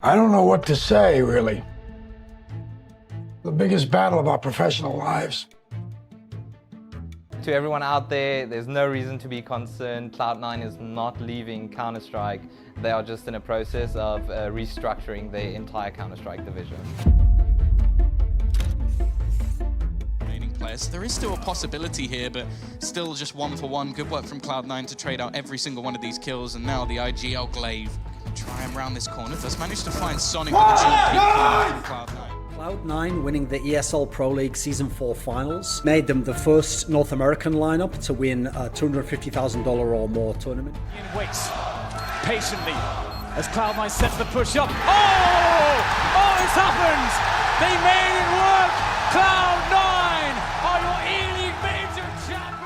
I don't know what to say, really. The biggest battle of our professional lives. To everyone out there, there's no reason to be concerned. Cloud9 is not leaving Counter-Strike. They are just in a process of restructuring their entire Counter-Strike division. Players. There is still a possibility here, but still just 1-for-1. Good work from Cloud9 to trade out every single one of these kills, and now the IGL Glaive try and round this corner. Does manage to find Sonic with a GP from Cloud9. Cloud9 winning the ESL Pro League Season 4 Finals made them the first North American lineup to win a $250,000 or more tournament. Ian waits patiently as Cloud9 sets the push up. Oh, it's happened! They made it work! Cloud9 are your E-League major champions!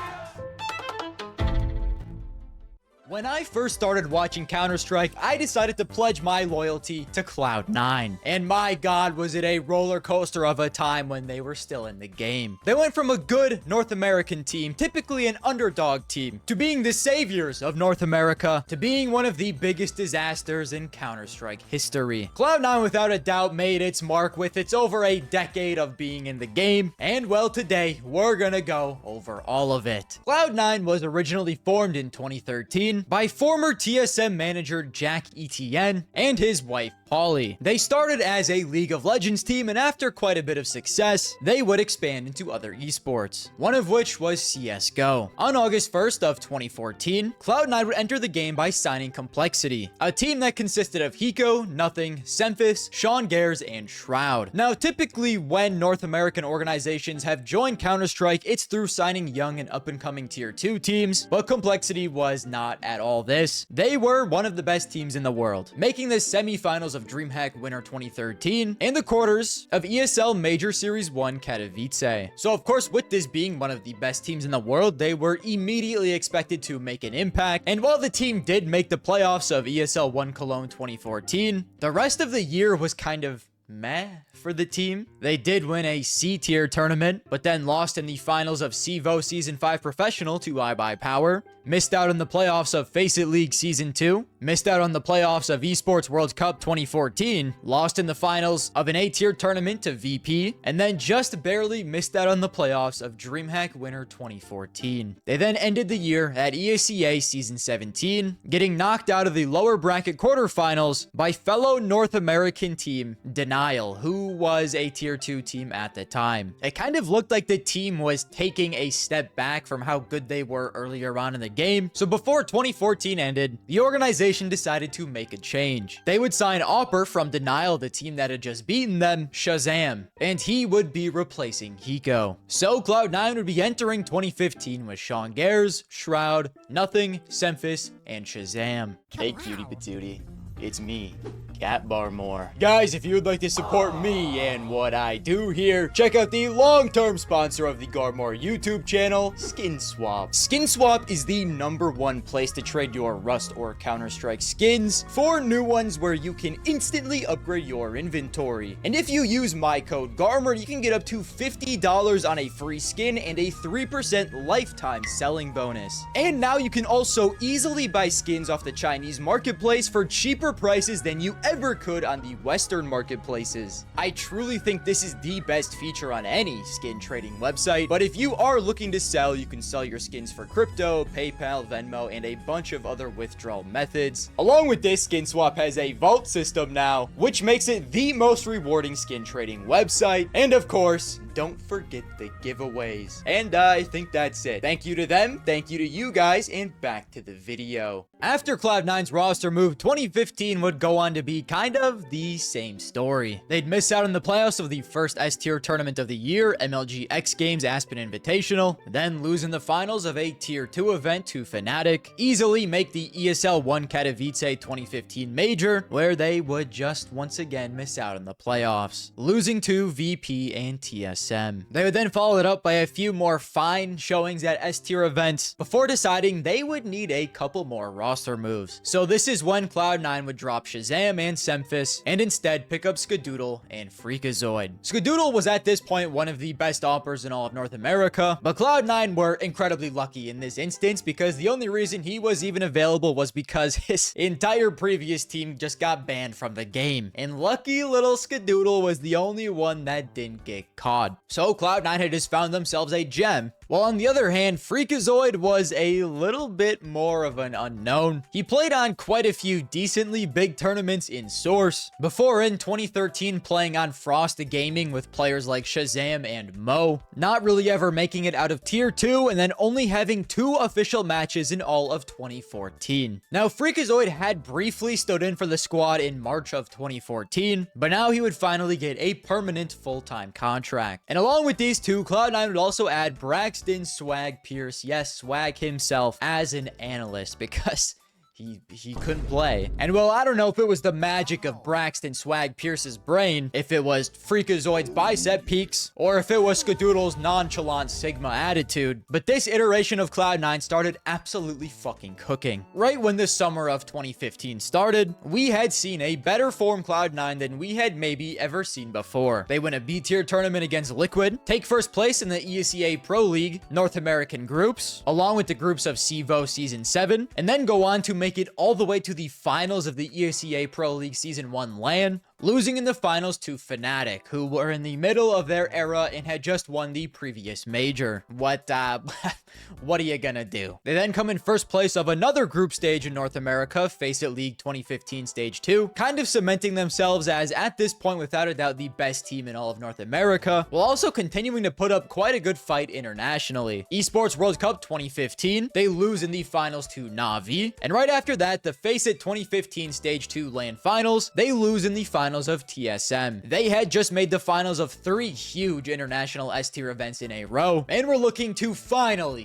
When I first started watching Counter-Strike, I decided to pledge my loyalty to Cloud9. And my god, was it a roller coaster of a time when they were still in the game. They went from a good North American team, typically an underdog team, to being the saviors of North America, to being one of the biggest disasters in Counter-Strike history. Cloud9 without a doubt made its mark with its over a decade of being in the game, and well, today we're gonna go over all of it. Cloud9 was originally formed in 2013 by former TSM manager Jack Etienne and his wife Polly. They started as a League of Legends team, and after quite a bit of success, they would expand into other esports, one of which was CSGO. On August 1st of 2014, Cloud9 would enter the game by signing Complexity, a team that consisted of Hiko, Nothing, Semphis, Sean Gares, and Shroud. Now, typically when North American organizations have joined Counter-Strike, it's through signing young and up-and-coming Tier 2 teams, but Complexity was not at all this. They were one of the best teams in the world, making the semifinals of DreamHack Winter 2013 and the quarters of ESL Major Series 1 Katowice. So of course, with this being one of the best teams in the world, they were immediately expected to make an impact. And while the team did make the playoffs of ESL 1 Cologne 2014, the rest of the year was kind of meh for the team. They did win a C-tier tournament, but then lost in the finals of CVO Season 5 Professional to iBuyPower, missed out on the playoffs of Face It League Season 2, missed out on the playoffs of Esports World Cup 2014, lost in the finals of an A-tier tournament to VP, and then just barely missed out on the playoffs of DreamHack Winter 2014. They then ended the year at EACA Season 17, getting knocked out of the lower bracket quarterfinals by fellow North American team Denial, who was a Tier 2 team at the time. It kind of looked like the team was taking a step back from how good they were earlier on in the game. So before 2014 ended, the organization decided to make a change. They would sign Opper from Denial, the team that had just beaten them, Shazam, and he would be replacing Hiko. So Cloud9 would be entering 2015 with Sean Gares, Shroud, Nothing, Semphis, and Shazam. Hey cutie patootie, it's me, Garmour. Guys, if you would like to support me and what I do here, check out the long-term sponsor of the Garmour YouTube channel, SkinSwap. SkinSwap is the #1 place to trade your Rust or Counter-Strike skins for new ones where you can instantly upgrade your inventory. And if you use my code Garmour, you can get up to $50 on a free skin and a 3% lifetime selling bonus. And now you can also easily buy skins off the Chinese marketplace for cheaper prices than you ever could on the Western marketplaces. I truly think this is the best feature on any skin trading website, but if you are looking to sell, you can sell your skins for crypto, PayPal, Venmo, and a bunch of other withdrawal methods. Along with this, SkinSwap has a vault system now, which makes it the most rewarding skin trading website. And of course, don't forget the giveaways. And I think that's it. Thank you to them, thank you to you guys, and back to the video. After Cloud9's roster move, 2015 would go on to be kind of the same story. They'd miss out on the playoffs of the first S-tier tournament of the year, MLG X Games Aspen Invitational, then lose in the finals of a Tier 2 event to Fnatic, easily make the ESL 1 Katowice 2015 Major, where they would just once again miss out on the playoffs, losing to VP and TSM. TSM. They would then follow it up by a few more fine showings at S-tier events before deciding they would need a couple more roster moves. So this is when Cloud9 would drop Shazam and Semphis and instead pick up Skadoodle and Freakazoid. Skadoodle was at this point one of the best offers in all of North America, but Cloud9 were incredibly lucky in this instance because the only reason he was even available was because his entire previous team just got banned from the game, and lucky little Skadoodle was the only one that didn't get caught. So Cloud9 had just found themselves a gem. While on the other hand, Freakazoid was a little bit more of an unknown. He played on quite a few decently big tournaments in Source, before in 2013 playing on Frost Gaming with players like Shazam and Mo, not really ever making it out of tier 2, and then only having 2 official matches in all of 2014. Now, Freakazoid had briefly stood in for the squad in March of 2014, but now he would finally get a permanent full-time contract. And along with these two, Cloud9 would also add Braxton Swag Pierce, yes, Swag himself, as an analyst because he couldn't play. And well, I don't know if it was the magic of Braxton Swag Pierce's brain, if it was Freakazoid's bicep peaks, or if it was Skadoodle's nonchalant Sigma attitude, but this iteration of Cloud9 started absolutely fucking cooking. Right when the summer of 2015 started, we had seen a better form Cloud9 than we had maybe ever seen before. They win a B-tier tournament against Liquid, take first place in the ESEA Pro League North American groups, along with the groups of CVO Season 7, and then go on to make it all the way to the finals of the ESEA Pro League Season 1 LAN, losing in the finals to Fnatic, who were in the middle of their era and had just won the previous major. What are you gonna do? They then come in first place of another group stage in North America, Face It League 2015 Stage 2, kind of cementing themselves as, at this point, without a doubt, the best team in all of North America, while also continuing to put up quite a good fight internationally. Esports World Cup 2015, they lose in the finals to Na'Vi, and right after that, the Face It 2015 Stage 2 LAN finals, they lose in the finals of TSM. They had just made the finals of 3 huge international S-tier events in a row, and were looking to finally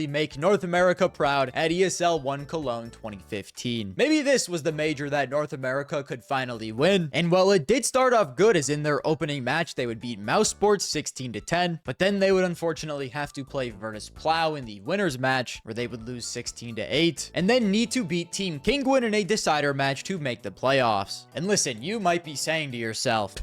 make North America proud at ESL 1 Cologne 2015. Maybe this was the major that North America could finally win, and well, it did start off good, as in their opening match, they would beat Mouse Sports 16-10, but then they would unfortunately have to play Virtus Plow in the winner's match, where they would lose 16-8, and then need to beat Team Kinguin in a decider match to make the playoffs. And listen, you might be saying to yourself,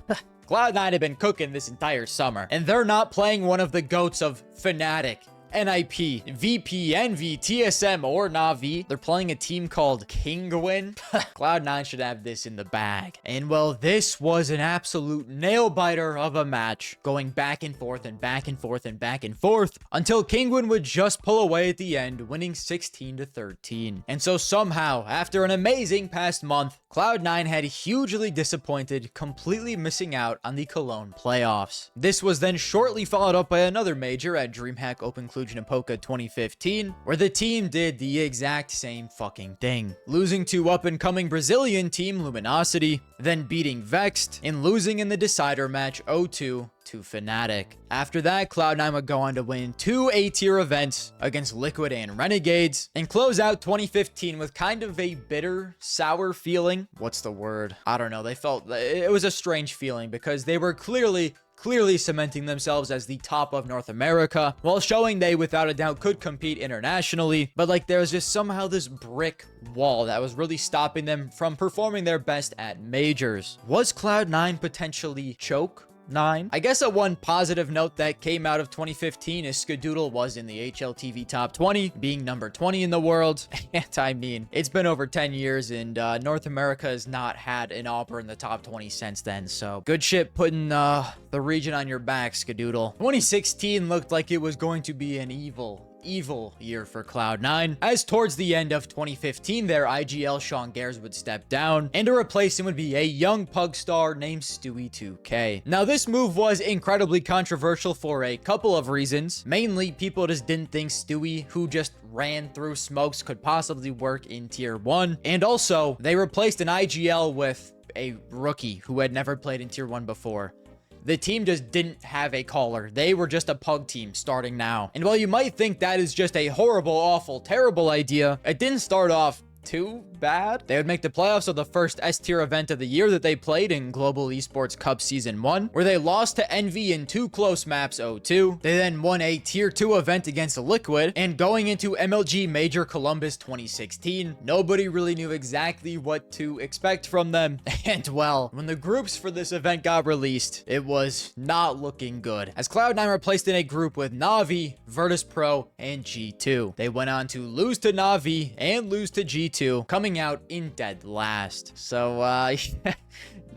Cloud9 have been cooking this entire summer, and they're not playing one of the GOATs of Fnatic, NIP, VP, Envy, TSM, or Na'Vi. They're playing a team called Kinguin. Cloud9 should have this in the bag. And well, this was an absolute nail-biter of a match, going back and forth and back and forth and back and forth, until Kinguin would just pull away at the end, winning 16-13. And so somehow, after an amazing past month, Cloud9 had hugely disappointed, completely missing out on the Cologne playoffs. This was then shortly followed up by another major at DreamHack Open Cluj-Napoca 2015, where the team did the exact same fucking thing, losing to up-and-coming Brazilian team Luminosity, then beating Vexed, and losing in the decider match 0-2 to Fnatic. After that, Cloud9 would go on to win 2 A-tier events against Liquid and Renegades, and close out 2015 with kind of a bitter, sour feeling. What's the word? I don't know. They felt it was a strange feeling because they were clearly cementing themselves as the top of North America, while showing they without a doubt could compete internationally, but like there was just somehow this brick wall that was really stopping them from performing their best at majors. Was Cloud9 potentially choke 9? I guess a one positive note that came out of 2015 is Skadoodle was in the HLTV top 20, being number 20 in the world. And I mean, it's been over 10 years and North America has not had an Auber in the top 20 since then. So good shit putting the region on your back, Skadoodle. 2016 looked like it was going to be an evil year for Cloud9, as towards the end of 2015 their IGL Sean Gares would step down, and to replace him would be a young pug star named Stewie2K. Now this move was incredibly controversial for a couple of reasons. Mainly, people just didn't think Stewie, who just ran through smokes, could possibly work in tier 1, and also they replaced an IGL with a rookie who had never played in tier 1 before. The team just didn't have a caller. They were just a pug team starting now. And while you might think that is just a horrible, awful, terrible idea, it didn't start off too bad. They would make the playoffs of the first S-tier event of the year that they played in Global Esports Cup Season 1, where they lost to Envy in 2 close maps 0-2. They then won a Tier 2 event against Liquid, and going into MLG Major Columbus 2016, nobody really knew exactly what to expect from them. And well, when the groups for this event got released, it was not looking good, as Cloud9 were placed in a group with Na'Vi, Virtus Pro, and G2. They went on to lose to Na'Vi and lose to G2, coming out in dead last. So,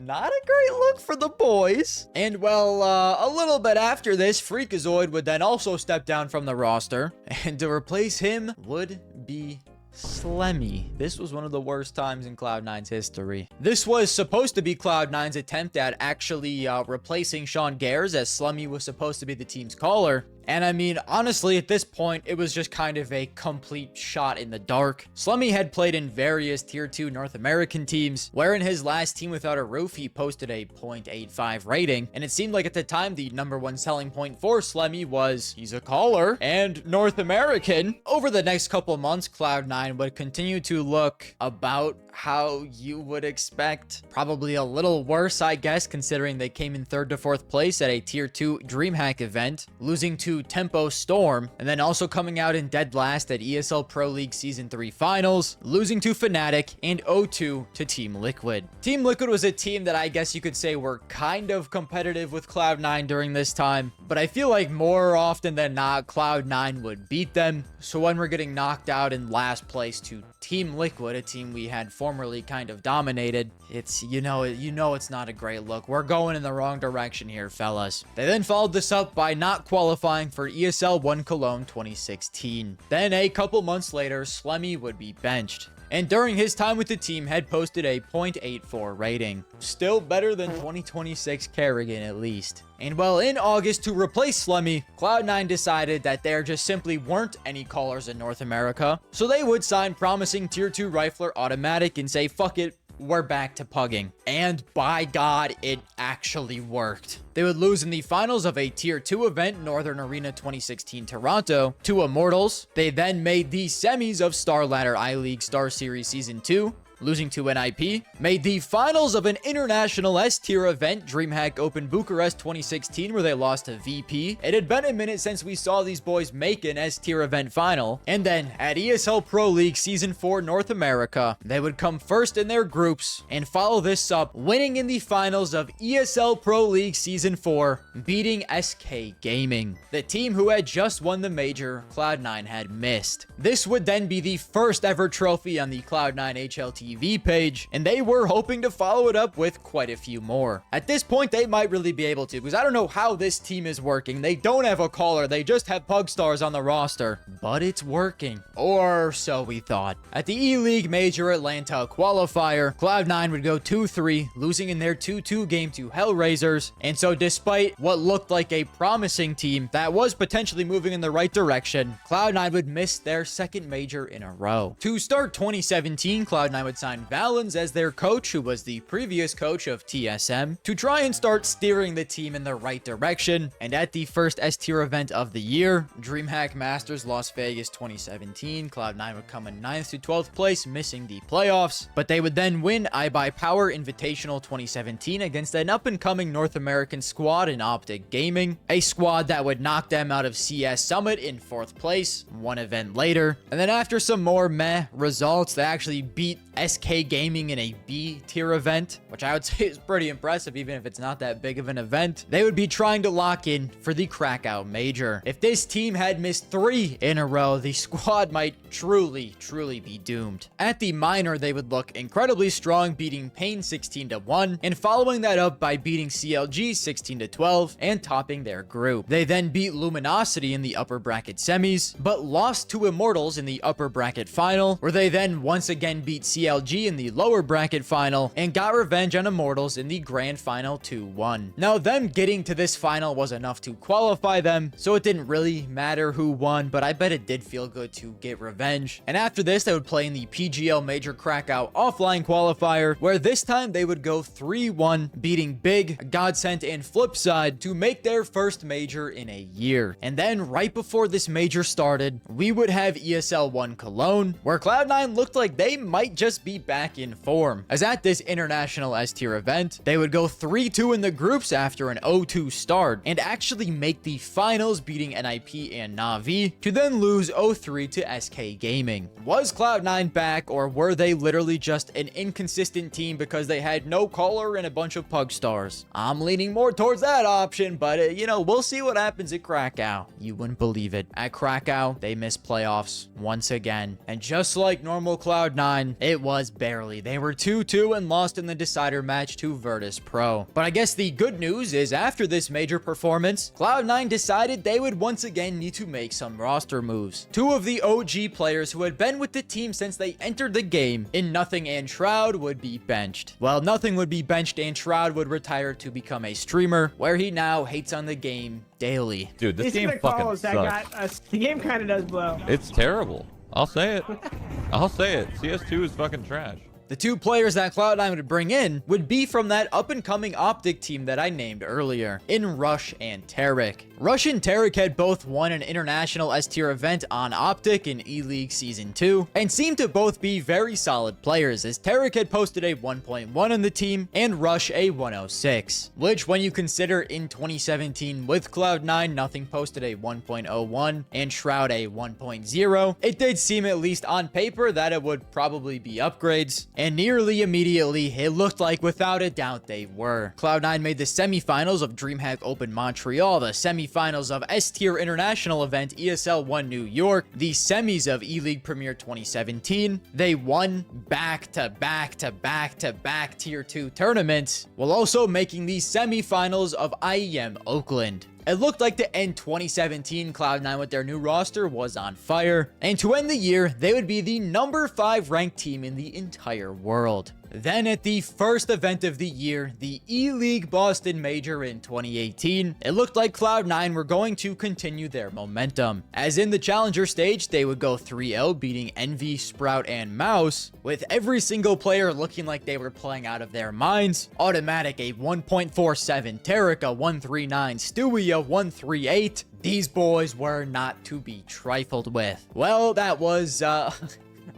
not a great look for the boys. And well, a little bit after this, Freakazoid would then also step down from the roster, and to replace him would be Slemmy. This was one of the worst times in Cloud9's history. This was supposed to be Cloud9's attempt at actually replacing Sean Gares, as Slemmy was supposed to be the team's caller. And I mean, honestly, at this point, it was just kind of a complete shot in the dark. Slemmy had played in various Tier 2 North American teams, where in his last team without a roof, he posted a 0.85 rating. And it seemed like at the time, the #1 selling point for Slemmy was he's a caller and North American. Over the next couple months, Cloud9 would continue to look about how you would expect. Probably a little worse, I guess, considering they came in 3rd to 4th place at a Tier 2 DreamHack event, losing to Tempo Storm, and then also coming out in dead last at ESL Pro League Season 3 Finals, losing to Fnatic and 0-2 to Team Liquid. Team Liquid was a team that I guess you could say were kind of competitive with Cloud9 during this time, but I feel like more often than not, Cloud9 would beat them. So when we're getting knocked out in last place to Team Liquid, a team we had formerly kind of dominated, it's, you know it's not a great look. We're going in the wrong direction here, fellas. They then followed this up by not qualifying for ESL 1 Cologne 2016. Then a couple months later, Slemmy would be benched, and during his time with the team had posted a 0.84 rating. Still better than 2026 Kerrigan at least. And well, in August, to replace Slemmy, Cloud9 decided that there just simply weren't any callers in North America, so they would sign promising Tier 2 rifler Automatic and say, fuck it, we're back to pugging. And by God, it actually worked. They would lose in the finals of a Tier 2 event, Northern Arena 2016 Toronto, to Immortals. They then made the semis of Star Ladder I-League Star Series Season 2, losing to NIP, made the finals of an international S-tier event, DreamHack Open Bucharest 2016, where they lost to VP. It had been a minute since we saw these boys make an S-tier event final. And then at ESL Pro League Season 4 North America, they would come first in their groups and follow this up, winning in the finals of ESL Pro League Season 4, beating SK Gaming, the team who had just won the major Cloud9 had missed. This would then be the first ever trophy on the Cloud9 HLTV page, and they were hoping to follow it up with quite a few more. At this point, they might really be able to, because I don't know how this team is working. They don't have a caller, they just have Pug Stars on the roster, but it's working, or so we thought. At the E-League Major Atlanta qualifier, Cloud9 would go 2-3, losing in their 2-2 game to Hellraisers, and so despite what looked like a promising team that was potentially moving in the right direction, Cloud9 would miss their second major in a row. To start 2017, Cloud9 would sign Valens as their coach, who was the previous coach of TSM, to try and start steering the team in the right direction. And at the first S-tier event of the year, DreamHack Masters Las Vegas 2017, Cloud9 would come in 9th to 12th place, missing the playoffs, but they would then win iBuyPower Invitational 2017 against an up-and-coming North American squad in Optic Gaming, a squad that would knock them out of CS Summit in 4th place, one event later. And then after some more meh results, they actually beat SK Gaming in a B-tier event, which I would say is pretty impressive, even if it's not that big of an event. They would be trying to lock in for the Krakow Major. If this team had missed 3 in a row, the squad might truly be doomed. At the minor, they would look incredibly strong, beating Pain 16-1, and following that up by beating CLG 16-12 and topping their group. They then beat Luminosity in the upper bracket semis, but lost to Immortals in the upper bracket final, where they then once again beat CLG in the lower bracket final and got revenge on Immortals in the grand final 2-1. Now, them getting to this final was enough to qualify them, so it didn't really matter who won, but I bet it did feel good to get revenge. And after this, they would play in the PGL Major Krakow offline qualifier, where this time they would go 3-1, beating Big, Godsent, and Flipside to make their first major in a year. And then right before this major started, we would have ESL 1 Cologne, where Cloud9 looked like they might just just be back in form, as at this international S-tier event, they would go 3-2 in the groups after an 0-2 start, and actually make the finals, beating NIP and Na'Vi, to then lose 0-3 to SK Gaming. Was Cloud9 back, or were they literally just an inconsistent team because they had no color and a bunch of pug stars? I'm leaning more towards that option, but you know, we'll see what happens at Krakow. You wouldn't believe it. At Krakow, they missed playoffs once again, and just like normal Cloud9, it was barely. They were 2-2 and lost in the decider match to Virtus Pro. But I guess the good news is, after this major performance, Cloud9 decided they would once again need to make some roster moves. Two of the OG players who had been with the team since they entered the game, in Nothing and Shroud, would be benched. Well, Nothing would be benched and Shroud would retire to become a streamer, where he now hates on the game daily. Dude, this game fucking sucks. The game kind of does blow. It's terrible. I'll say it. I'll say it. CS2 is fucking trash. The two players that Cloud9 would bring in would be from that up-and-coming Optic team that I named earlier, in Rush and Tarek. Rush and Tarek had both won an international S-tier event on Optic in E-League Season 2, and seemed to both be very solid players, as Tarek had posted a 1.1 on the team, and Rush a 106. Which, when you consider in 2017 with Cloud9, Nothing posted a 1.01, and Shroud a 1.0, it did seem, at least on paper, that it would probably be upgrades. And nearly immediately, it looked like without a doubt they were. Cloud9 made the semifinals of DreamHack Open Montreal, the semifinals of S-tier international event ESL 1 New York, the semis of E-League Premier 2017. They won back-to-back-to-back-to-back Tier 2 tournaments, while also making the semifinals of IEM Oakland. It looked like to end 2017, Cloud9 with their new roster was on fire, and to end the year, they would be the number 5 ranked team in the entire world. Then at the first event of the year, the E-League Boston Major in 2018, it looked like Cloud9 were going to continue their momentum, as in the Challenger stage, they would go 3-0, beating Envy, Sprout, and Mouse, with every single player looking like they were playing out of their minds. Automatic a 1.47, Tarek a 1.39, Stewie a 1.38. These boys were not to be trifled with. Well, that was,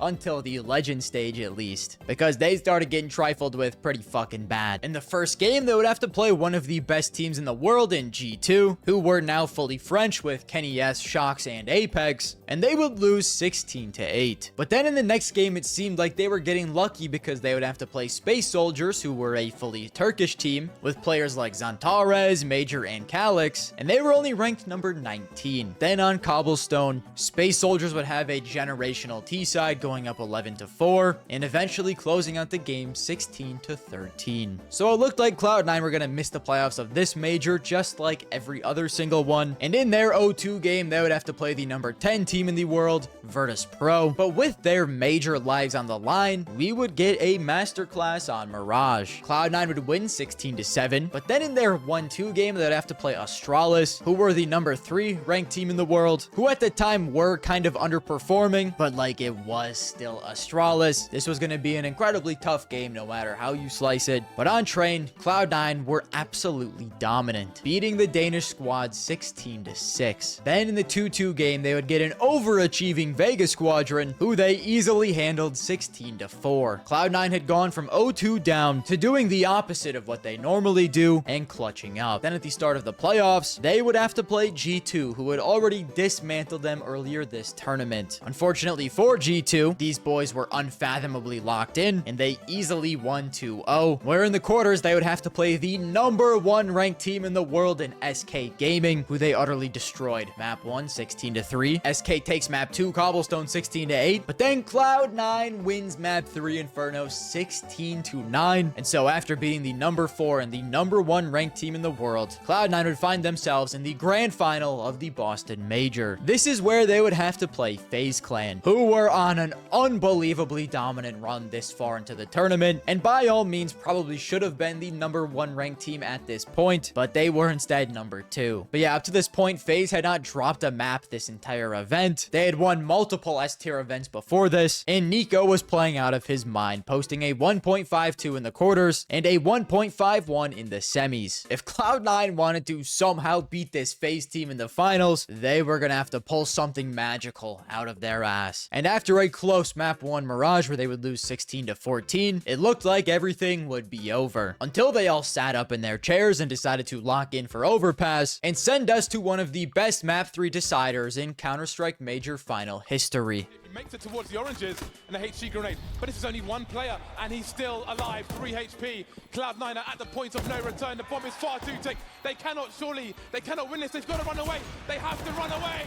until the legend stage at least, because they started getting trifled with pretty fucking bad. In the first game, they would have to play one of the best teams in the world in G2, who were now fully French with Kenny S, Shox, and Apex, and they would lose 16-8. But then in the next game, it seemed like they were getting lucky because they would have to play Space Soldiers, who were a fully Turkish team, with players like Zantares, Major, and Calyx, and they were only ranked number 19. Then on Cobblestone, Space Soldiers would have a generational T-side going up 11-4, and eventually closing out the game 16-13. So it looked like Cloud9 were going to miss the playoffs of this major just like every other single one, and in their 0-2 game, they would have to play the number 10 team in the world, Virtus Pro. But with their major lives on the line, we would get a masterclass on Mirage. Cloud9 would win 16-7, but then in their 1-2 game, they'd have to play Astralis, who were the number 3 ranked team in the world, who at the time were kind of underperforming, but like it was still Astralis. This was going to be an incredibly tough game no matter how you slice it. But on Train, Cloud9 were absolutely dominant, beating the Danish squad 16-6. Then in the 2-2 game, they would get an overachieving Vega Squadron, who they easily handled 16-4. Cloud9 had gone from 0-2 down to doing the opposite of what they normally do and clutching up. Then at the start of the playoffs, they would have to play G2, who had already dismantled them earlier this tournament. Unfortunately for G2, these boys were unfathomably locked in, and they easily won 2-0, where in the quarters, they would have to play the number 1 ranked team in the world in SK Gaming, who they utterly destroyed. Map 1, 16-3. SK takes map 2, Cobblestone, 16-8, but then Cloud9 wins map 3, Inferno, 16-9, and so after beating the number 4 and the number 1 ranked team in the world, Cloud9 would find themselves in the grand final of the Boston Major. This is where they would have to play FaZe Clan, who were on an unbelievably dominant run this far into the tournament, and by all means probably should have been the number 1 ranked team at this point, but they were instead number 2. But yeah, up to this point, FaZe had not dropped a map this entire event. They had won multiple S-tier events before this, and Nico was playing out of his mind, posting a 1.52 in the quarters and a 1.51 in the semis. If Cloud9 wanted to somehow beat this FaZe team in the finals, they were gonna have to pull something magical out of their ass. And after a close map 1 Mirage where they would lose 16-14, it looked like everything would be over. Until they all sat up in their chairs and decided to lock in for Overpass and send us to one of the best map 3 deciders in Counter-Strike Major Final history. He makes it towards the oranges and the HG grenade, but this is only one player and he's still alive, 3 HP. Cloud9 are at the point of no return. The bomb is far too thick. They cannot win this. They've got to run away. They have to run away.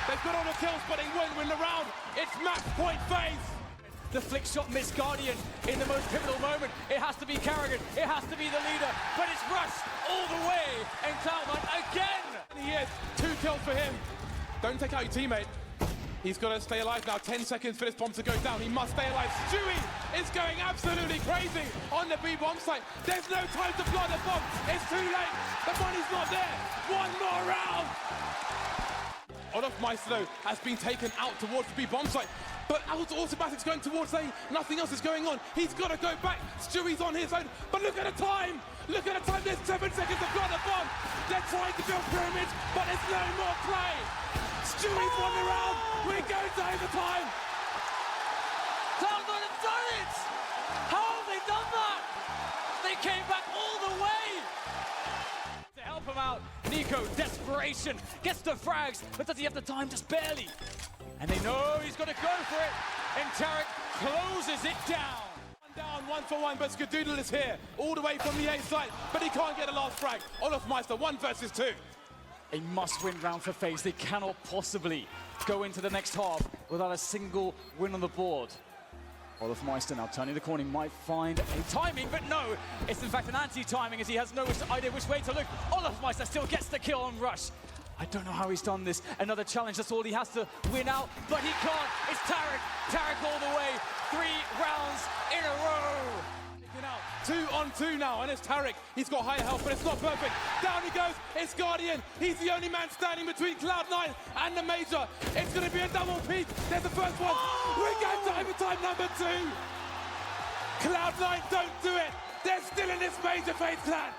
They've got all the kills, but they won't win the round. It's match point phase. The flick shot missed Guardian in the most pivotal moment. It has to be Carrigan, it has to be the leader, but it's Rush all the way, and Cloud9 again! And he is, 2 kills for him. Don't take out your teammate. He's got to stay alive now, 10 seconds for this bomb to go down. He must stay alive. Stewie is going absolutely crazy on the B bomb site. There's no time to plant the bomb. It's too late. The money's not there. One more round. Olaf Maestro has been taken out towards the B bomb site. But Automatic's going towards A. Nothing else is going on. He's got to go back. Stewie's on his own. But look at the time. Look at the time. There's 7 seconds to plant the bomb. They're trying to build pyramids, but there's no more play. Stewie's won the round. We're going to overtime. Cloud9 have done it! How have they done that? They came back all the way! To help him out, Nico, desperation, gets the frags, but does he have the time? Just barely. And they know he's going to go for it, and Tarek closes it down. One down, 1 for 1, but Skadoodle is here, all the way from the A side, but he can't get the last frag. Olaf Meister, 1 versus 2. A must-win round for FaZe. They cannot possibly go into the next half without a single win on the board. Olaf Meister now turning the corner, he might find a timing, but no, it's in fact an anti-timing as he has no idea which way to look. Olaf Meister still gets the kill on Rush. I don't know how he's done this. Another challenge, that's all he has to win out, but he can't. It's Tarek. Tarek all the way. 3 rounds in a row. 2 on 2 now, and it's Tarek. He's got higher health, but it's not perfect. Down he goes. It's Guardian. He's the only man standing between Cloud9 and the Major. It's going to be a double peak. There's the first one. We're going to overtime number 2. Cloud9 don't do it. They're still in this Major phase, Clan.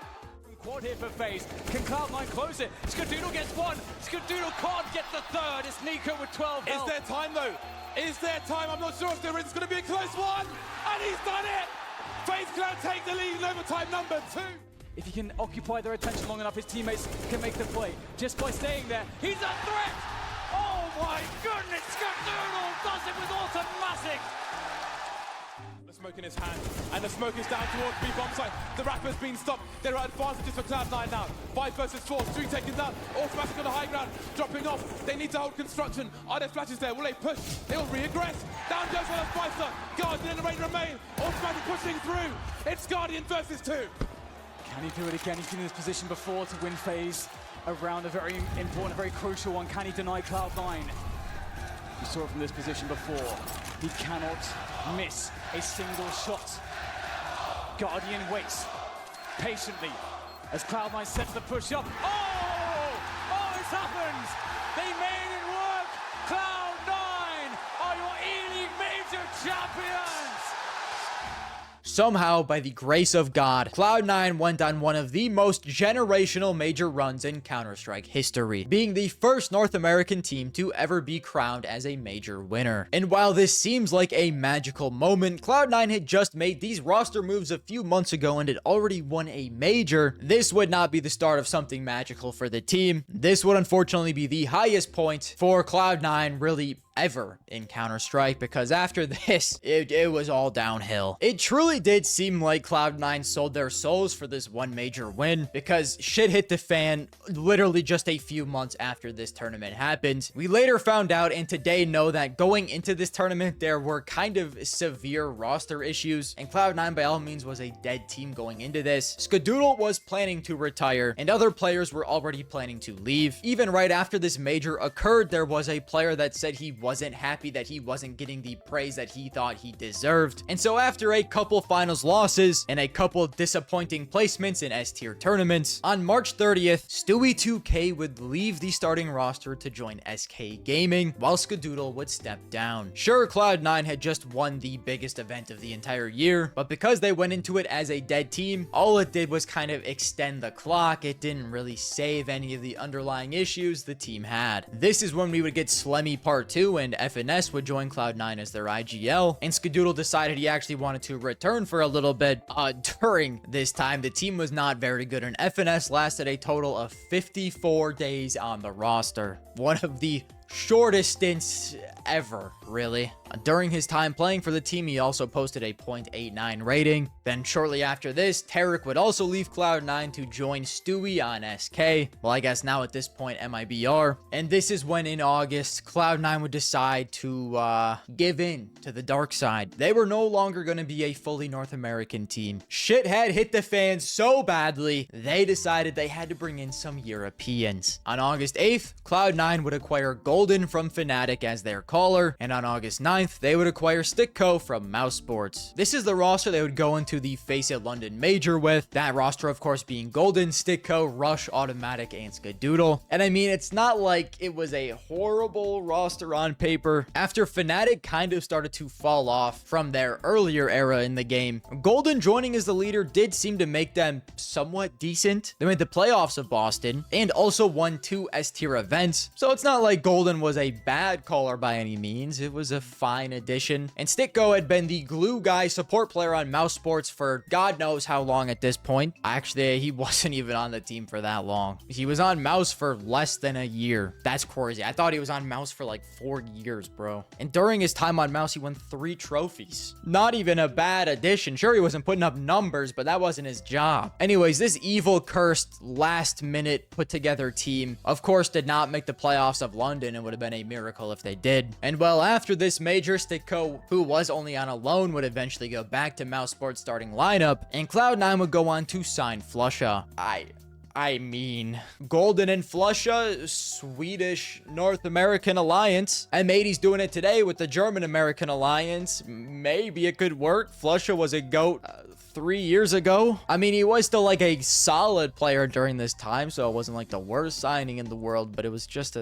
Quad here for FaZe. Can Cloud9 close it? Skadoodle gets 1. Skadoodle can't get the 3rd. It's Nico with 12 health. Is there time, though? Is there time? I'm not sure if there is. It's going to be a close one. And he's done it. FaZe Clan take the lead in overtime number 2. If he can occupy their attention long enough, his teammates can make the play. Just by staying there, he's a threat! Oh my goodness, Garmour does it with automatic! The smoke in his hand, and the smoke is down towards B bomb site. The Rapper's been stopped. There are advantages for Cloud9 now. 5 versus 4, Stewie taken down. Automatic on the high ground, dropping off. They need to hold construction. Are there flashes there? Will they push? They'll re-aggress. Down goes on a Spicer. Guardian and the rain remain. Automatic pushing through. It's Guardian versus 2. Can he do it again? He's been in this position before to win FaZe around a very important, very crucial one. Can he deny Cloud9? You saw it from this position before. He cannot miss a single shot. Guardian waits patiently as Cloud9 sets the push up. Oh, it's happened! They made it work! Cloud9 are your E-League Major champions! Somehow, by the grace of God, Cloud9 went on one of the most generational major runs in Counter-Strike history, being the first North American team to ever be crowned as a major winner. And while this seems like a magical moment, Cloud9 had just made these roster moves a few months ago and had already won a major. This would not be the start of something magical for the team. This would unfortunately be the highest point for Cloud9 really ever in Counter-Strike, because after this, it was all downhill. It truly did seem like Cloud9 sold their souls for this one major win, because shit hit the fan literally just a few months after this tournament happened. We later found out and today know that going into this tournament, there were kind of severe roster issues, and Cloud9 by all means was a dead team going into this. Skadoodle was planning to retire, and other players were already planning to leave. Even right after this major occurred, there was a player that said he wasn't happy that he wasn't getting the praise that he thought he deserved. And so after a couple finals losses and a couple disappointing placements in S-tier tournaments, on March 30th, Stewie 2K would leave the starting roster to join SK Gaming, while Skadoodle would step down. Sure, Cloud9 had just won the biggest event of the entire year, but because they went into it as a dead team, all it did was kind of extend the clock. It didn't really save any of the underlying issues the team had. This is when we would get Slemmy Part 2, 2 and FNS would join Cloud9 as their IGL, and Skadoodle decided he actually wanted to return for a little bit. During this time, the team was not very good, and FNS lasted a total of 54 days on the roster. One of the shortest stints ever, really. During his time playing for the team, he also posted a .89 rating. Then shortly after this, Tarek would also leave Cloud9 to join Stewie on SK. Well, I guess now at this point, MIBR. And this is when in August, Cloud9 would decide to give in to the dark side. They were no longer going to be a fully North American team. Shit had hit the fans so badly, they decided they had to bring in some Europeans. On August 8th, Cloud9 would acquire Golden from Fnatic as their caller, and on August 9th, they would acquire Stickco from Mousesports. This is the roster they would go into the Face It London Major with. That roster, of course, being Golden, Stickco, Rush, Automatic, and Skadoodle. And I mean, it's not like it was a horrible roster on paper. After Fnatic kind of started to fall off from their earlier era in the game, Golden joining as the leader did seem to make them somewhat decent. They made the playoffs of Boston and also won 2 S-tier events. So it's not like Golden was a bad caller by any means. It was a fine addition. And Stickco had been the glue guy support player on Mousesports for God knows how long at this point. Actually, he wasn't even on the team for that long. He was on Mouse for less than a year. That's crazy. I thought he was on Mouse for like 4 years, bro. And during his time on Mouse, he won 3 trophies. Not even a bad addition. Sure, he wasn't putting up numbers, but that wasn't his job. Anyways, this evil, cursed, last-minute put-together team, of course, did not make the playoffs of London. It would have been a miracle if they did. And well, after this major, Stickco, who was only on a loan, would eventually go back to Mousesports' starting lineup, and Cloud9 would go on to sign Flusha. I mean, Golden and Flusha, Swedish North American Alliance. M80's doing it today with the German American Alliance. Maybe it could work. Flusha was a GOAT 3 years ago. I mean, he was still like a solid player during this time, so it wasn't like the worst signing in the world, but it was just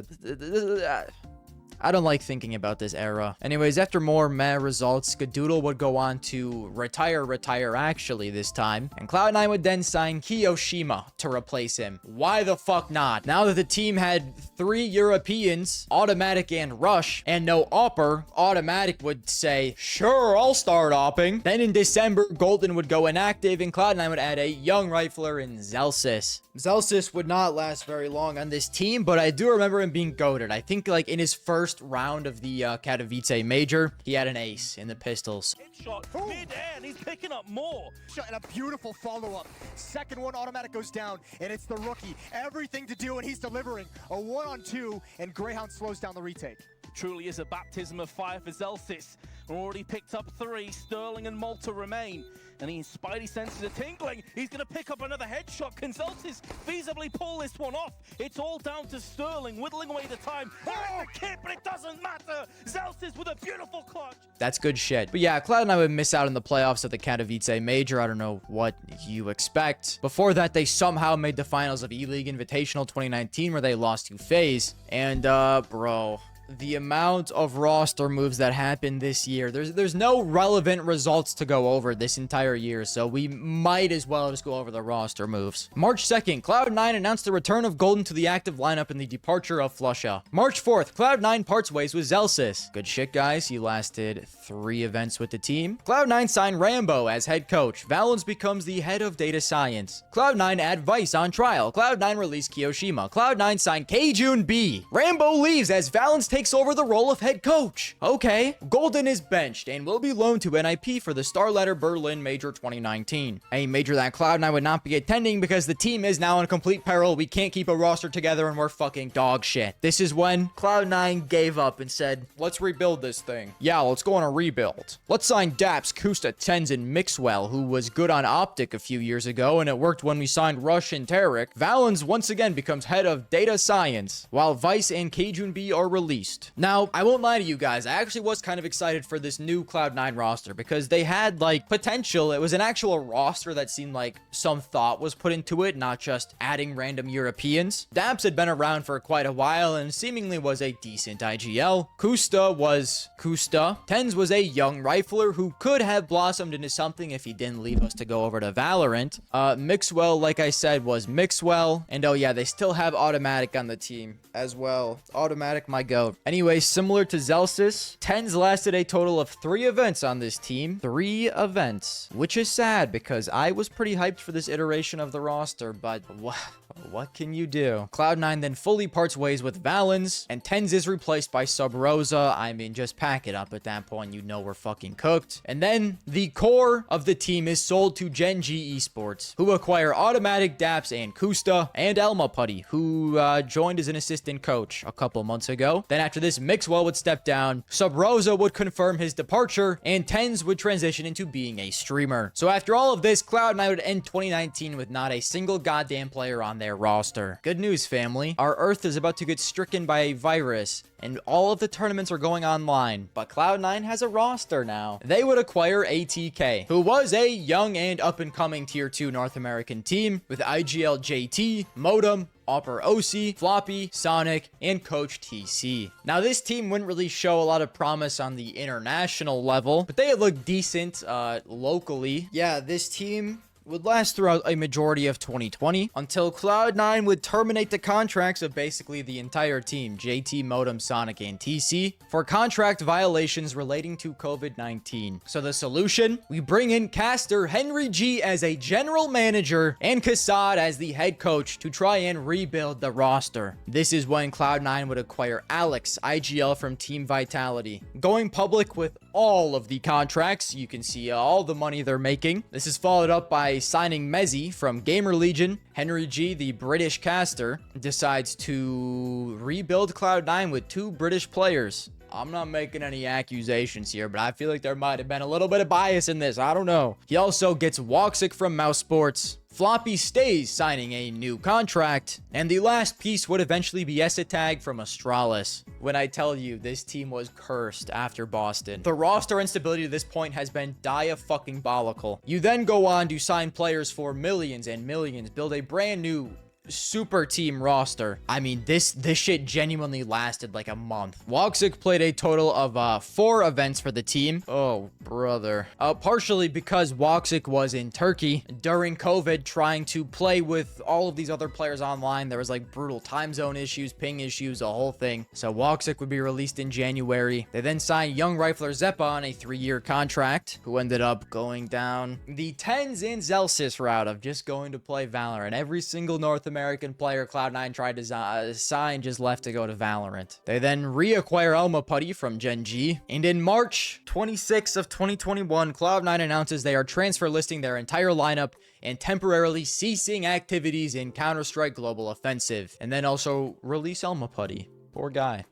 I don't like thinking about this era. Anyways, after more meh results, Skadoodle would go on to retire actually this time, and Cloud9 would then sign Kiyoshima to replace him. Why the fuck not? Now that the team had 3 Europeans, Automatic and Rush, and no Opper, Automatic would say, sure, I'll start opping. Then in December, Golden would go inactive, and Cloud9 would add a young rifler in Zelsis. Zelsis would not last very long on this team, but I do remember him being goated. I think like in his first round of the Katowice Major, he had an ace in the pistols. Shot mid-air, and he's picking up more. And a beautiful follow-up. Second one, Automatic goes down, and it's the rookie. Everything to do, and he's delivering. A 1-on-2, and Greyhound slows down the retake. Truly is a baptism of fire for Zelsis. Already picked up 3, Sterling and Malta remain. And his spidey senses are tingling. He's going to pick up another headshot. Can Zelsis feasibly pull this one off? It's all down to Sterling, whittling away the time. There is the kid, but it doesn't matter. Zelsis with a beautiful clutch. That's good shit. But yeah, Cloud9 would miss out on the playoffs of the Katowice Major. I don't know what you expect. Before that, they somehow made the finals of E-League Invitational 2019, where they lost to FaZe. And, bro, the amount of roster moves that happened this year, there's no relevant results to go over this entire year, so we might as well just go over the roster moves. March 2nd, Cloud9 announced the return of Golden to the active lineup and the departure of Flusha. March 4th, Cloud9 parts ways with Zelsis. Good shit, guys. He lasted 3 events with the team. Cloud9 signed Rambo as head coach. Valens becomes the head of data science. Cloud9 add Vice on trial. Cloud9 release Kiyoshima. Cloud9 signed Kjun B. Rambo leaves as Valens takes over the role of head coach. Okay. Golden is benched and will be loaned to NIP for the Starletter Berlin Major 2019. A major that Cloud9 would not be attending because the team is now in complete peril. We can't keep a roster together and we're fucking dog shit. This is when Cloud9 gave up and said, let's rebuild this thing. Yeah, let's go on a rebuild. Let's sign Daps, Kusta, Tens, and Mixwell, who was good on Optic a few years ago, and it worked when we signed Rush and Tarek. Valens once again becomes head of data science, while Vice and Kjun B are released. Now, I won't lie to you guys, I actually was kind of excited for this new Cloud9 roster because they had like potential. It was an actual roster that seemed like some thought was put into it, not just adding random Europeans. Daps had been around for quite a while and seemingly was a decent IGL. Kusta was Kusta. Tens was a young rifler who could have blossomed into something if he didn't leave us to go over to Valorant. Mixwell, like I said, was Mixwell. And oh yeah, they still have Automatic on the team as well. Automatic, my goat. Anyway, similar to Zelsis, TenZ lasted a total of 3 events on this team. 3 events, which is sad because I was pretty hyped for this iteration of the roster, but what can you do? Cloud9 then fully parts ways with Valens, and TenZ is replaced by Sub Rosa. I mean, just pack it up at that point. You know we're fucking cooked. And then the core of the team is sold to Gen.G Esports, who acquire Automatic, Daps, and Kusta, and Elma Putty, who joined as an assistant coach a couple months ago. Then after this, Mixwell would step down, Sub Rosa would confirm his departure, and TenZ would transition into being a streamer. So after all of this, Cloud9 would end 2019 with not a single goddamn player on their roster. Good news, family. Our Earth is about to get stricken by a virus, and all of the tournaments are going online, but Cloud9 has a roster now. They would acquire ATK, who was a young and up-and-coming Tier 2 North American team with IGL JT, Modem, Opper OC, Floppy, Sonic, and Coach TC. Now, this team wouldn't really show a lot of promise on the international level, but they look decent locally. Yeah, this team would last throughout a majority of 2020 until Cloud9 would terminate the contracts of basically the entire team, JT, Modem, Sonic, and TC, for contract violations relating to COVID-19. So the solution? We bring in caster Henry G as a general manager and Kassad as the head coach to try and rebuild the roster. This is when Cloud9 would acquire Alex, IGL from Team Vitality, going public with all of the contracts. You can see all the money they're making. This is followed up by signing Mezzi from Gamer Legion. Henry G, the British caster, decides to rebuild Cloud9 with 2 British players. I'm not making any accusations here, but I feel like there might have been a little bit of bias in this. I don't know. He also gets Woxic from Mouse Sports. Floppy stays, signing a new contract. And the last piece would eventually be Esatag from Astralis. When I tell you, this team was cursed after Boston. The roster instability to this point has been dia-fucking-bolical. You then go on to sign players for millions and millions, build a brand new super team roster. I mean, this shit genuinely lasted like a month. Woxic played a total of 4 events for the team. Oh, brother. Partially because Woxic was in Turkey during COVID trying to play with all of these other players online. There was like brutal time zone issues, ping issues, a whole thing. So Woxic would be released in January. They then signed young rifler Zeppa on a 3-year contract, who ended up going down the TenZ and Zelsis route of just going to play Valorant. Every single North American player Cloud9 tried to sign just left to go to Valorant. They then reacquire Elma Putty from Gen.G, and in March 26th of 2021, Cloud9 announces they are transfer listing their entire lineup and temporarily ceasing activities in Counter-Strike Global Offensive, and then also release Elma Putty. Poor guy.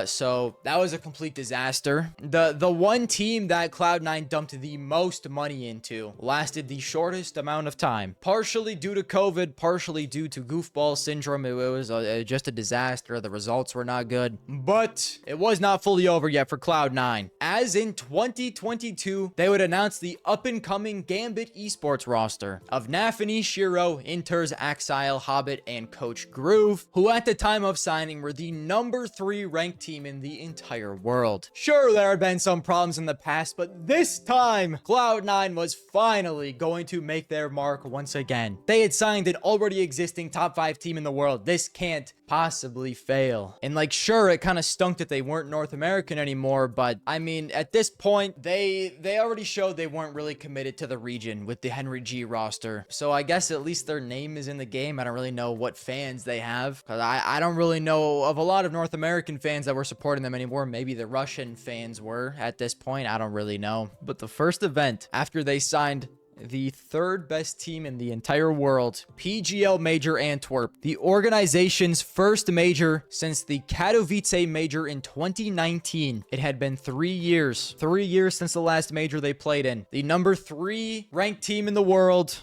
So that was a complete disaster. The one team that Cloud9 dumped the most money into lasted the shortest amount of time. Partially due to COVID, partially due to goofball syndrome. It was just a disaster. The results were not good. But it was not fully over yet for Cloud9. As in 2022, they would announce the up-and-coming Gambit Esports roster of Nafani, Shiro, Inters, Axile, Hobbit, and Coach Groove, who at the time of signing were the number 3 ranked team in the entire world. Sure, there had been some problems in the past, but this time, Cloud9 was finally going to make their mark once again. They had signed an already existing top 5 team in the world. This can't possibly fail. And like, sure, it kind of stunk that they weren't North American anymore, but I mean, at this point, they already showed they weren't really committed to the region with the Henry G roster. So I guess at least their name is in the game. I don't really know what fans they have, because I don't really know of a lot of North American fans that were supporting them anymore. Maybe the Russian fans were at this point. I don't really know. But the first event after they signed the 3rd best team in the entire world, PGL Major Antwerp, the organization's first major since the Katowice Major in 2019. It had been 3 years. 3 years since the last major they played in. The number 3 ranked team in the world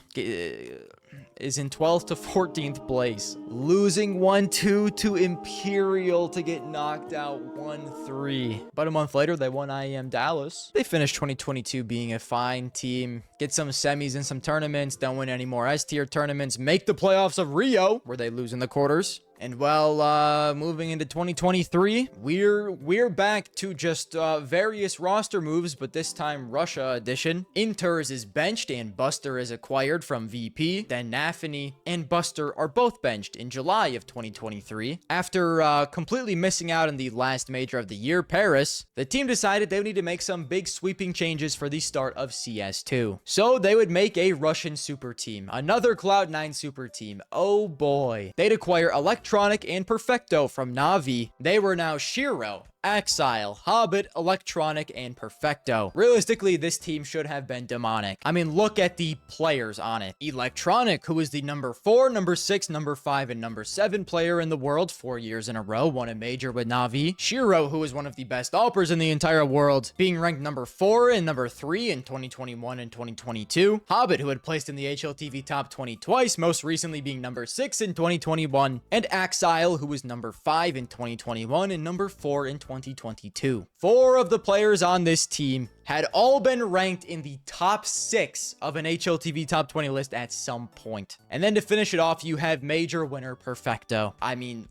is in 12th to 14th place, losing 1-2 to Imperial to get knocked out 1-3. But a month later, they won IEM Dallas. They finished 2022 being a fine team, get some semis in some tournaments, don't win any more S-tier tournaments, make the playoffs of Rio, where they lose in the quarters, And well, moving into 2023, we're back to just various roster moves, but this time Russia edition. Inters is benched and Buster is acquired from VP. Then Nafany and Buster are both benched in July of 2023. After completely missing out on the last major of the year, Paris, the team decided they would need to make some big sweeping changes for the start of CS2. So they would make a Russian super team, another Cloud9 super team. Oh boy. They'd acquire Electronic and Perfecto from Na'Vi. They were now Shiro, Exile, Hobbit, Electronic, and Perfecto. Realistically, this team should have been demonic. I mean, look at the players on it. Electronic, who is the number 4, number 6, number 5, and number 7 player in the world 4 years in a row, won a major with Na'Vi. Shiro, who is one of the best AWPers in the entire world, being ranked number 4 and number 3 in 2021 and 2022. Hobbit, who had placed in the HLTV top 20 twice, most recently being number 6 in 2021. And Exile, who was number 5 in 2021 and number 4 in 2022. 4 of the players on this team had all been ranked in the top 6 of an HLTV top 20 list at some point. And then to finish it off, you have major winner Perfecto. I mean,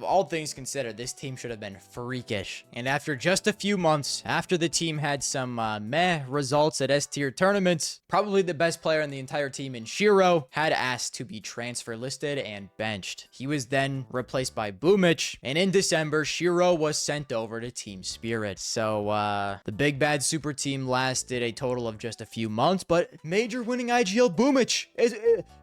all things considered, this team should have been freakish. And after just a few months, after the team had some meh results at S-tier tournaments, probably the best player in the entire team in Shiro had asked to be transfer listed and benched. He was then replaced by Boomich, and in December, Shiro was sent over to Team Spirit. So, the big bad super team lasted a total of just a few months, but major winning IGL Boomich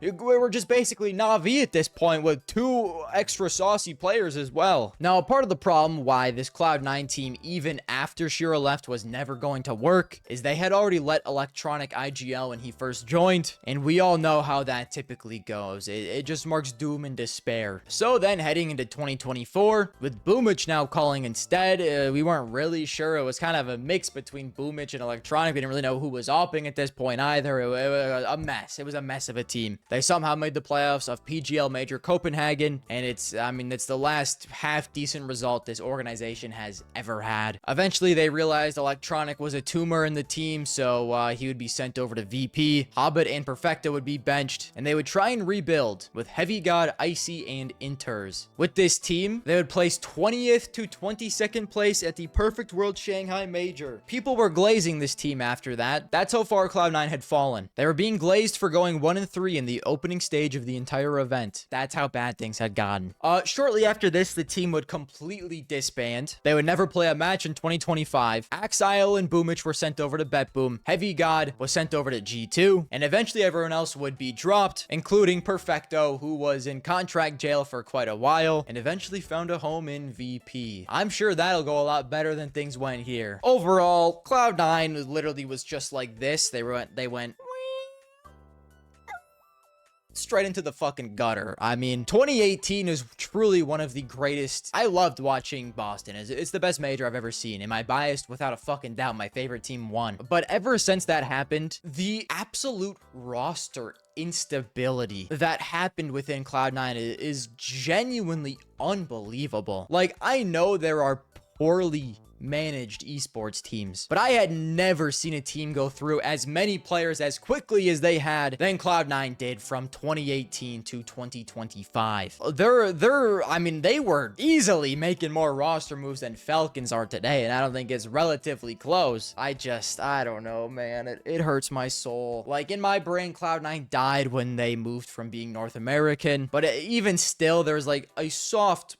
we're just basically Na'Vi at this point with 2 extra saucy players as well. Now, part of the problem why this Cloud9 team, even after Shiro left, was never going to work is they had already let Electronic IGL when he first joined, and we all know how that typically goes. It just marks doom and despair. So then heading into 2024, with Boomich now calling instead, we weren't really sure. It was kind of a mix between Boomich and Electronic. We didn't really know who was opping at this point either. It was a mess. It was a mess of a team. They somehow made the playoffs of PGL Major Copenhagen, and it's the last half-decent result this organization has ever had. Eventually, they realized Electronic was a tumor in the team, so he would be sent over to VP. Hobbit and Perfecto would be benched, and they would try and rebuild with Heavy God, Icy, and Inters. With this team, they would place 20th to 22nd place at the Perfect World Shanghai Major. People were glazing this team after that. That's how far Cloud9 had fallen. They were being glazed for going 1-3 in the opening stage of the entire event. That's how bad things had gotten. Shortly after this, the team would completely disband. They would never play a match in 2025. Exile and Boomich were sent over to BetBoom. Heavy God was sent over to G2. And eventually everyone else would be dropped, including Perfecto, who was in contract jail for quite a while and eventually found a home in VP. I'm sure that'll go a lot better than things went here. Overall, Cloud9 literally was just like this. They went straight into the fucking gutter. I mean, 2018 is truly one of the greatest. I loved watching Boston. It's the best major I've ever seen. Am I biased? Without a fucking doubt, my favorite team won. But ever since that happened, the absolute roster instability that happened within Cloud9 is genuinely unbelievable. Like, I know there are poorly managed esports teams, but I had never seen a team go through as many players as quickly as they had than Cloud9 did from 2018 to 2025. I mean, they were easily making more roster moves than Falcons are today, and I don't think it's relatively close. I don't know, man. It hurts my soul. Like, in my brain, Cloud9 died when they moved from being North American, but even still, there's like a soft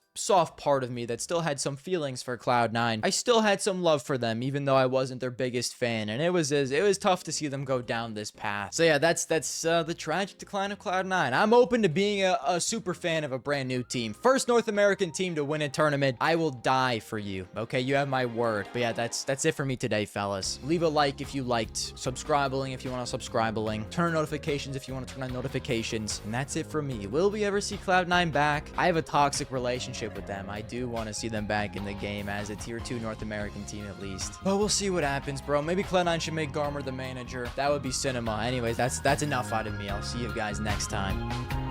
part of me that still had some feelings for Cloud9. I still had some love for them, even though I wasn't their biggest fan, and it was tough to see them go down this path. So yeah, that's the tragic decline of Cloud9. I'm open to being a super fan of a brand new team. First North American team to win a tournament. I will die for you. Okay, you have my word. But yeah, that's it for me today, fellas. Leave a like if you liked. Subscribing if you want to subscribing. Turn on notifications if you want to turn on notifications. And that's it for me. Will we ever see Cloud9 back? I have a toxic relationship with them. I do want to see them back in the game as a tier 2 North American team at least. But we'll see what happens, bro. Maybe Cloud9 should make Garmour the manager. That would be cinema. Anyways, that's enough out of me. I'll see you guys next time.